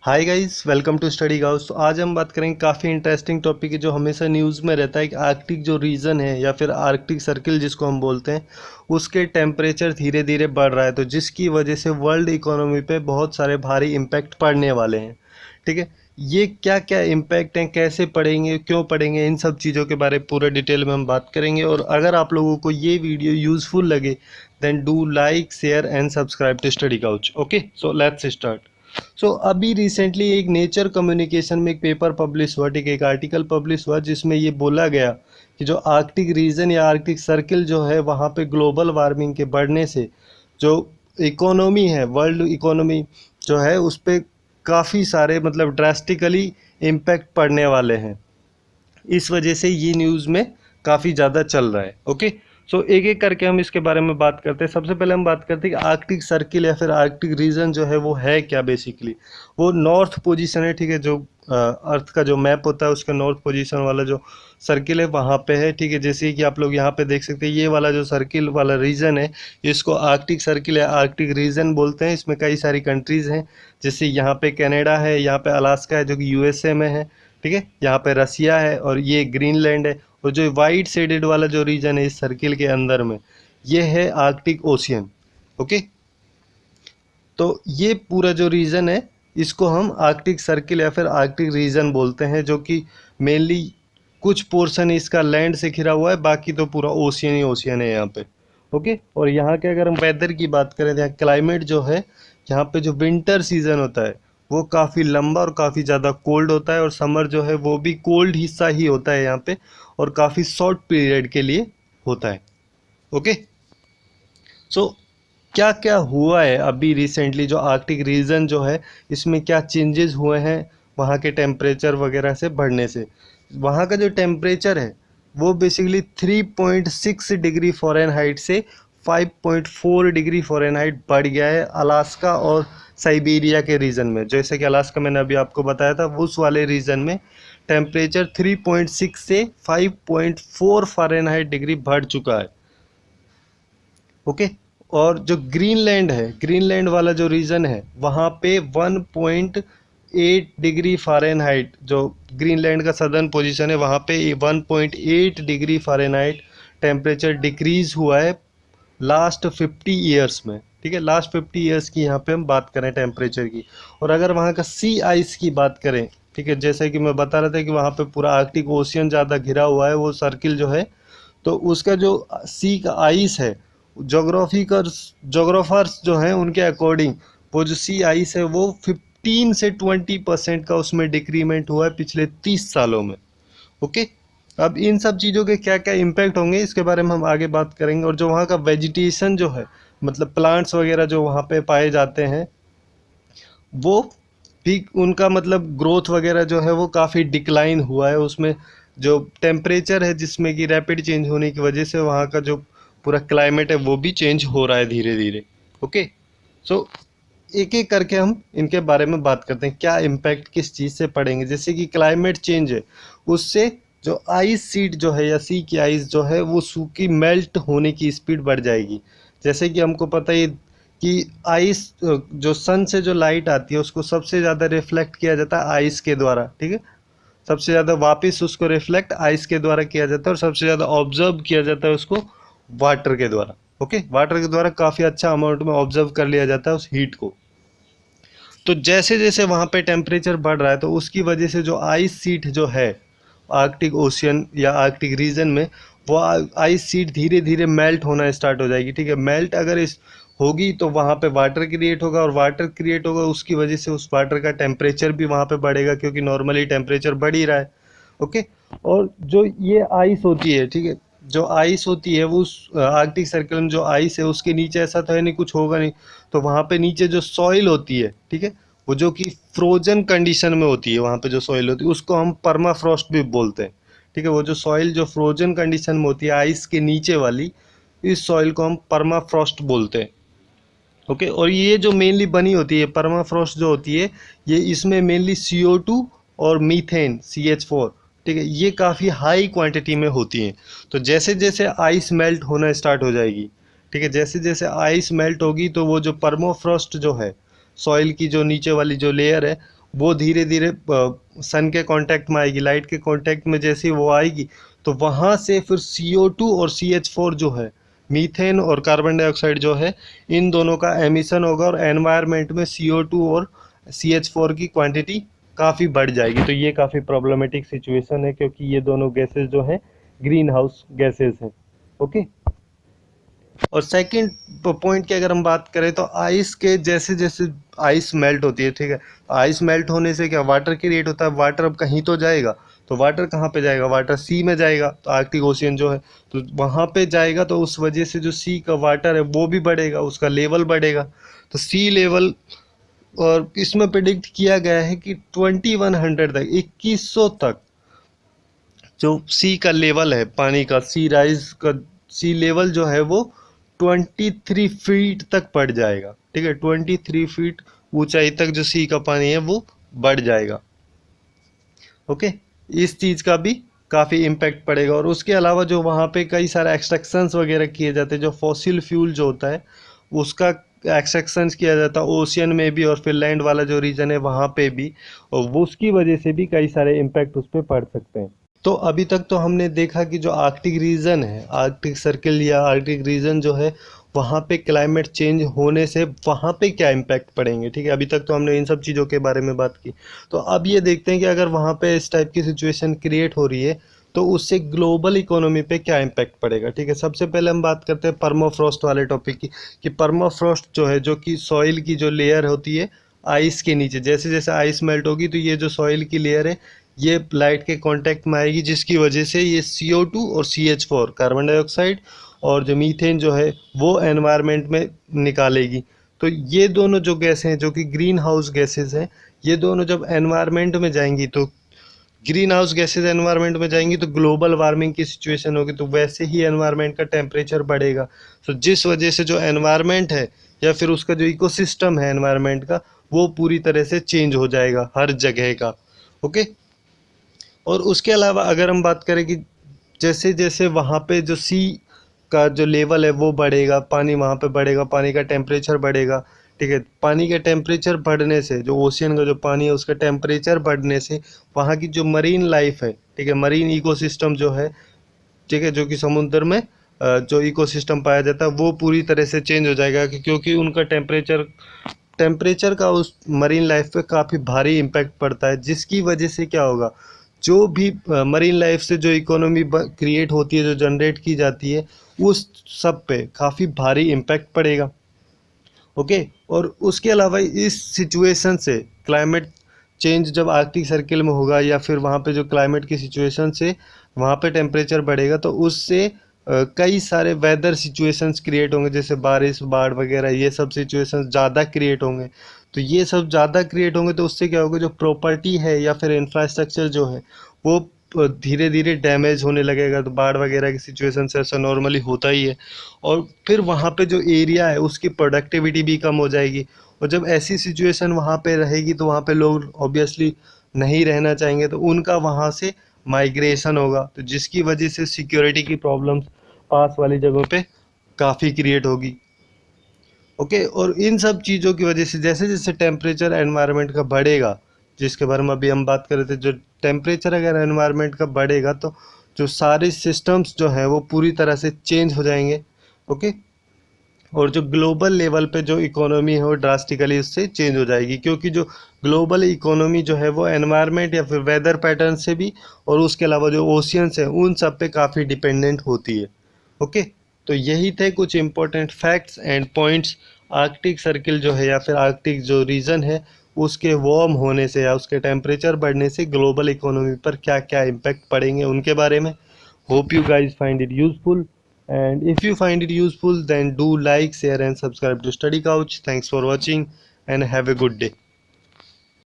Hi guys, welcome to study couch. तो आज हम बात करेंगे काफ़ी इंटरेस्टिंग टॉपिक है जो हमेशा न्यूज़ में रहता है कि आर्कटिक जो रीजन है या फिर आर्कटिक सर्किल जिसको हम बोलते हैं उसके टेम्परेचर धीरे धीरे बढ़ रहा है, तो जिसकी वजह से वर्ल्ड इकोनॉमी पे बहुत सारे भारी इम्पैक्ट पड़ने वाले हैं। ठीक है, ये क्या क्या इम्पैक्ट हैं, कैसे पड़ेंगे, क्यों पड़ेंगे, इन सब चीज़ों के बारे में पूरे डिटेल में हम बात करेंगे। और अगर आप लोगों को ये वीडियो यूज़फुल लगे then do like, share and subscribe to study couch. Okay, so let's start. अभी रिसेंटली एक नेचर कम्युनिकेशन में एक पेपर पब्लिश हुआ, ठीक है, एक आर्टिकल पब्लिश हुआ जिसमें ये बोला गया कि जो आर्कटिक रीजन या आर्कटिक सर्किल जो है वहाँ पे ग्लोबल वार्मिंग के बढ़ने से जो इकोनॉमी है, वर्ल्ड इकोनॉमी जो है उस पर काफ़ी सारे मतलब ड्रास्टिकली इम्पैक्ट पड़ने वाले हैं। इस वजह से ये न्यूज़ में काफ़ी ज़्यादा चल रहा है। ओके, एक एक करके हम इसके बारे में बात करते हैं। सबसे पहले हम बात करते हैं कि आर्कटिक सर्किल या फिर आर्कटिक रीजन जो है वो है क्या। बेसिकली वो नॉर्थ पोजीशन है, ठीक है, जो अर्थ का जो मैप होता है उसका नॉर्थ पोजीशन वाला जो सर्किल है वहाँ पे है। ठीक है, जैसे कि आप लोग यहाँ पे देख सकते हैं, ये वाला जो सर्किल वाला रीजन है इसको आर्कटिक सर्किल या आर्कटिक रीजन बोलते हैं। इसमें कई सारी कंट्रीज़ हैं, जैसे यहाँ पे कनाडा है, यहाँ पे अलास्का है जो कि यूएसए में है, ठीक है, यहाँ पे रसिया है और ये ग्रीनलैंड है। और जो वाइट शेडेड वाला जो रीजन है इस सर्किल के अंदर में ये है आर्कटिक ओशियन। ओके, तो ये पूरा जो रीजन है इसको हम आर्कटिक सर्किल या फिर आर्कटिक रीजन बोलते हैं, जो कि मेनली कुछ पोर्शन इसका लैंड से घिरा हुआ है, बाकी तो पूरा ओशियन ही ओशियन है यहाँ पे। ओके, और यहाँ के अगर हम वेदर की बात करें तो यहाँ क्लाइमेट जो है, यहाँ पे जो विंटर सीजन होता है वो काफ़ी लंबा और काफ़ी ज़्यादा कोल्ड होता है, और समर जो है वो भी कोल्ड हिस्सा ही होता है यहाँ पे, और काफ़ी शॉर्ट पीरियड के लिए होता है। ओके, सो क्या क्या हुआ है अभी रिसेंटली जो आर्कटिक रीजन जो है इसमें क्या चेंजेस हुए हैं वहाँ के टेम्परेचर वगैरह से बढ़ने से। वहाँ का जो टेम्परेचर है वो बेसिकली 3.6 डिग्री फ़ारेनहाइट से 5.4 डिग्री फ़ारेनहाइट बढ़ गया है अलास्का और साइबेरिया के रीजन में। जैसे कि अलास्का मैंने अभी आपको बताया था, उस वाले रीजन में टेम्परेचर 3.6 से 5.4 फ़ारेनहाइट डिग्री बढ़ चुका है। ओके, और जो ग्रीनलैंड है, ग्रीनलैंड वाला जो रीजन है वहाँ पे 1.8 डिग्री फ़ारेनहाइट, जो ग्रीनलैंड का सदर्न पोजीशन है वहाँ पे 1.8 डिग्री फ़ारेनहाइट टेम्परेचर डिक्रीज़ हुआ है लास्ट 50 ईयर्स में। ठीक है, लास्ट 50 ईयर्स की यहाँ पे हम बात करें टेम्परेचर की। और अगर वहाँ का सी आइस की बात करें, ठीक है, जैसे कि मैं बता रहा था कि वहाँ पे पूरा आर्कटिक ओशियन ज़्यादा घिरा हुआ है वो सर्किल जो है, तो उसका जो सी का आइस है, जोग्राफर्स जो हैं उनके अकॉर्डिंग वो जो सी आइस है वो 15 से 20% का उसमें डिक्रीमेंट हुआ है पिछले 30 सालों में। ओके, अब इन सब चीज़ों के क्या क्या इम्पैक्ट होंगे इसके बारे में हम आगे बात करेंगे। और जो वहाँ का वेजिटेशन जो है, मतलब प्लांट्स वगैरह जो वहाँ पे पाए जाते हैं, वो भी उनका मतलब ग्रोथ वगैरह जो है वो काफ़ी डिक्लाइन हुआ है। उसमें जो टेम्परेचर है जिसमें कि रैपिड चेंज होने की वजह से वहाँ का जो पूरा क्लाइमेट है वो भी चेंज हो रहा है धीरे धीरे। ओके, सो एक एक करके हम इनके बारे में बात करते हैं, क्या इम्पैक्ट किस चीज़ से पड़ेंगे। जैसे कि क्लाइमेट चेंज है, उससे जो आइस सीट जो है या सी की आइस जो है वो सूखी मेल्ट होने की स्पीड बढ़ जाएगी। जैसे कि हमको पता ही कि आइस जो सन से जो लाइट आती है उसको सबसे ज़्यादा रिफ्लेक्ट किया जाता है आइस के द्वारा। ठीक है, सबसे ज़्यादा वापस उसको रिफ्लेक्ट आइस के द्वारा किया जाता है, और सबसे ज़्यादा ऑब्जर्व किया जाता है उसको वाटर के द्वारा। ओके, वाटर के द्वारा काफ़ी अच्छा अमाउंट में ऑब्जर्व कर लिया जाता है उस हीट को। तो जैसे जैसे वहाँ पे टेम्परेचर बढ़ रहा है तो उसकी वजह से जो आइस सीट जो है आर्कटिक ओशियन या आर्कटिक रीजन में, वो आइस सीट धीरे धीरे मेल्ट होना स्टार्ट हो जाएगी। ठीक है, मेल्ट अगर इस होगी तो वहाँ पे वाटर क्रिएट होगा, और वाटर क्रिएट होगा उसकी वजह से उस वाटर का टेम्परेचर भी वहाँ पे बढ़ेगा, क्योंकि नॉर्मली टेम्परेचर बढ़ ही रहा है। ओके, और जो ये आइस होती है, ठीक है, जो आइस होती है वो उस आर्कटिक सर्कल में जो आइस है उसके नीचे ऐसा तो है नहीं, कुछ होगा नहीं, तो वहाँ पे नीचे जो सॉइल होती है, ठीक है, वो जो कि फ्रोजन कंडीशन में होती है, वहाँ पे जो सॉइल होती है उसको हम परमाफ्रॉस्ट भी बोलते हैं। ठीक है, वो जो सॉइल जो फ्रोजन कंडीशन में होती है आइस के नीचे वाली, इस सॉइल को हम परमाफ्रॉस्ट बोलते हैं। ओके, और ये जो मेनली बनी होती है परमाफ्रॉस्ट जो होती है, ये इसमें मेनली CO2 और मीथेन CH4, ठीक है, ये काफ़ी हाई क्वांटिटी में होती हैं। तो जैसे जैसे आइस मेल्ट होना स्टार्ट हो जाएगी, ठीक है, जैसे जैसे आइस मेल्ट होगी तो वो जो परमाफ्रॉस्ट जो है, सॉइल की जो नीचे वाली जो लेयर है, वो धीरे धीरे सन के कांटेक्ट में आएगी, लाइट के कांटेक्ट में जैसे ही वो आएगी तो वहाँ से फिर CO2 और CH4 जो है, मीथेन और कार्बन डाइऑक्साइड जो है, इन दोनों का एमिशन होगा और एनवायरनमेंट में CO2 और CH4 की क्वांटिटी काफ़ी बढ़ जाएगी। तो ये काफ़ी प्रॉब्लमेटिक सिचुएशन है क्योंकि ये दोनों गैसेस जो हैं ग्रीन हाउस गैसेस हैं। ओके। और सेकंड पॉइंट की अगर हम बात करें तो आइस के जैसे जैसे आइस मेल्ट होती है, ठीक है, आइस मेल्ट होने से क्या वाटर क्रिएट होता है, वाटर अब कहीं तो जाएगा, तो वाटर कहाँ पे जाएगा, वाटर सी में जाएगा, तो आर्कटिक ओशियन जो है तो वहाँ पे जाएगा, तो उस वजह से जो सी का वाटर है वो भी बढ़ेगा, उसका लेवल बढ़ेगा, तो सी लेवल, और इसमें प्रिडिक्ट किया गया है कि 2100 तक, 2100 तक जो सी का लेवल है, पानी का सी राइज का सी लेवल जो है वो 23 फीट तक बढ़ जाएगा। ठीक है, 23 फीट ऊंचाई तक जो सी का पानी है वो बढ़ जाएगा। ओके, इस चीज़ का भी काफ़ी इम्पैक्ट पड़ेगा। और उसके अलावा जो वहाँ पे कई सारे एक्सट्रैक्शंस वगैरह किए जाते हैं, जो फॉसिल फ्यूल जो होता है उसका एक्सट्रैक्शंस किया जाता है ओशियन में भी, और फिनलैंड वाला जो रीजन है वहाँ पे भी, और वो उसकी वजह से भी कई सारे इम्पैक्ट उस पर पड़ सकते हैं। तो अभी तक तो हमने देखा कि जो आर्कटिक रीजन है, आर्कटिक सर्कल या आर्कटिक रीजन जो है, वहाँ पे क्लाइमेट चेंज होने से वहाँ पे क्या इम्पैक्ट पड़ेंगे। ठीक है, अभी तक तो हमने इन सब चीज़ों के बारे में बात की। तो अब ये देखते हैं कि अगर वहाँ पे इस टाइप की सिचुएशन क्रिएट हो रही है तो उससे ग्लोबल इकोनॉमी पे क्या इम्पैक्ट पड़ेगा। ठीक है, सबसे पहले हम बात करते हैं परमाफ्रॉस्ट वाले टॉपिक की, कि परमाफ्रॉस्ट जो है, जो कि सॉइल की जो लेयर होती है आइस के नीचे, जैसे जैसे आइस मेल्ट होगी तो ये जो सॉइल की लेयर है ये लाइट के कांटेक्ट में आएगी, जिसकी वजह से ये CO2 और CH4 कार्बन डाइऑक्साइड और जो मीथेन जो है वो एनवायरनमेंट में निकालेगी। तो ये दोनों जो गैसें हैं जो कि ग्रीन हाउस गैसेज हैं, ये दोनों जब एनवायरनमेंट में जाएंगी तो ग्रीन हाउस गैसेज एनवायरनमेंट में जाएंगी तो ग्लोबल वार्मिंग की सिचुएशन होगी, तो वैसे ही एनवायरनमेंट का टेम्परेचर बढ़ेगा। तो जिस वजह से जो एनवायरनमेंट है या फिर उसका जो इकोसिस्टम है एनवायरनमेंट का, वो पूरी तरह से चेंज हो जाएगा हर जगह का। ओके। और उसके अलावा अगर हम बात करें कि जैसे जैसे वहाँ पे जो सी का जो लेवल है वो बढ़ेगा, पानी वहाँ पे बढ़ेगा, पानी का टेम्परेचर बढ़ेगा। ठीक है, पानी के टेम्परेचर बढ़ने से, जो ओशियन का जो पानी है उसका टेम्परेचर बढ़ने से वहाँ की जो मरीन लाइफ है, ठीक है, मरीन इकोसिस्टम जो है, ठीक है, जो कि समुद्र में जो इकोसिस्टम पाया जाता है वो पूरी तरह से चेंज हो जाएगा, क्योंकि उनका टेम्परेचर का उस मरीन लाइफ पे काफ़ी भारी इम्पैक्ट पड़ता है, जिसकी वजह से क्या होगा, जो भी मरीन लाइफ से जो इकोनॉमी क्रिएट होती है, जो जनरेट की जाती है, उस सब पे काफ़ी भारी इम्पैक्ट पड़ेगा। ओके। और उसके अलावा इस सिचुएशन से क्लाइमेट चेंज जब आर्कटिक सर्किल में होगा या फिर वहाँ पे जो क्लाइमेट की सिचुएशन से वहाँ पे टेम्परेचर बढ़ेगा तो उससे कई सारे वेदर सिचुएशंस क्रिएट होंगे, जैसे बारिश, बाढ़ वगैरह, ये सब सिचुएशंस ज़्यादा क्रिएट होंगे। तो ये सब ज़्यादा क्रिएट होंगे तो उससे क्या होगा, जो प्रॉपर्टी है या फिर इंफ्रास्ट्रक्चर जो है वो धीरे धीरे डैमेज होने लगेगा। तो बाढ़ वगैरह की सिचुएशन से ऐसा नॉर्मली होता ही है, और फिर वहाँ पे जो एरिया है उसकी प्रोडक्टिविटी भी कम हो जाएगी, और जब ऐसी सिचुएशन वहाँ पे रहेगी तो वहाँ पे लोग ऑब्वियसली नहीं रहना चाहेंगे, तो उनका वहाँ से माइग्रेशन होगा, तो जिसकी वजह से सिक्योरिटी की प्रॉब्लम्स पास वाली जगहों पे काफ़ी क्रिएट होगी। ओके। और इन सब चीज़ों की वजह से जैसे जैसे टेम्परेचर एनवायरनमेंट का बढ़ेगा, जिसके बारे में अभी हम बात कर रहे थे, जो टेम्परेचर अगर एनवायरनमेंट का बढ़ेगा तो जो सारे सिस्टम्स जो हैं वो पूरी तरह से चेंज हो जाएंगे। ओके। और जो ग्लोबल लेवल पे जो इकोनॉमी है वो ड्रास्टिकली उससे चेंज हो जाएगी, क्योंकि जो ग्लोबल इकोनॉमी जो है वो एनवायरनमेंट या फिर वेदर पैटर्न से भी, और उसके अलावा जो ओशियंस हैं उन सब पे काफ़ी डिपेंडेंट होती है। ओके। तो यही थे कुछ important facts and points Arctic circle जो है या फिर आर्कटिक जो रीजन है उसके वार्म होने से या उसके टेम्परेचर बढ़ने से ग्लोबल इकोनॉमी पर क्या क्या इम्पैक्ट पड़ेंगे उनके बारे में। Hope you guys find it useful, and if you find it useful then do like, share and subscribe to Study Couch. Thanks for watching and have a good day.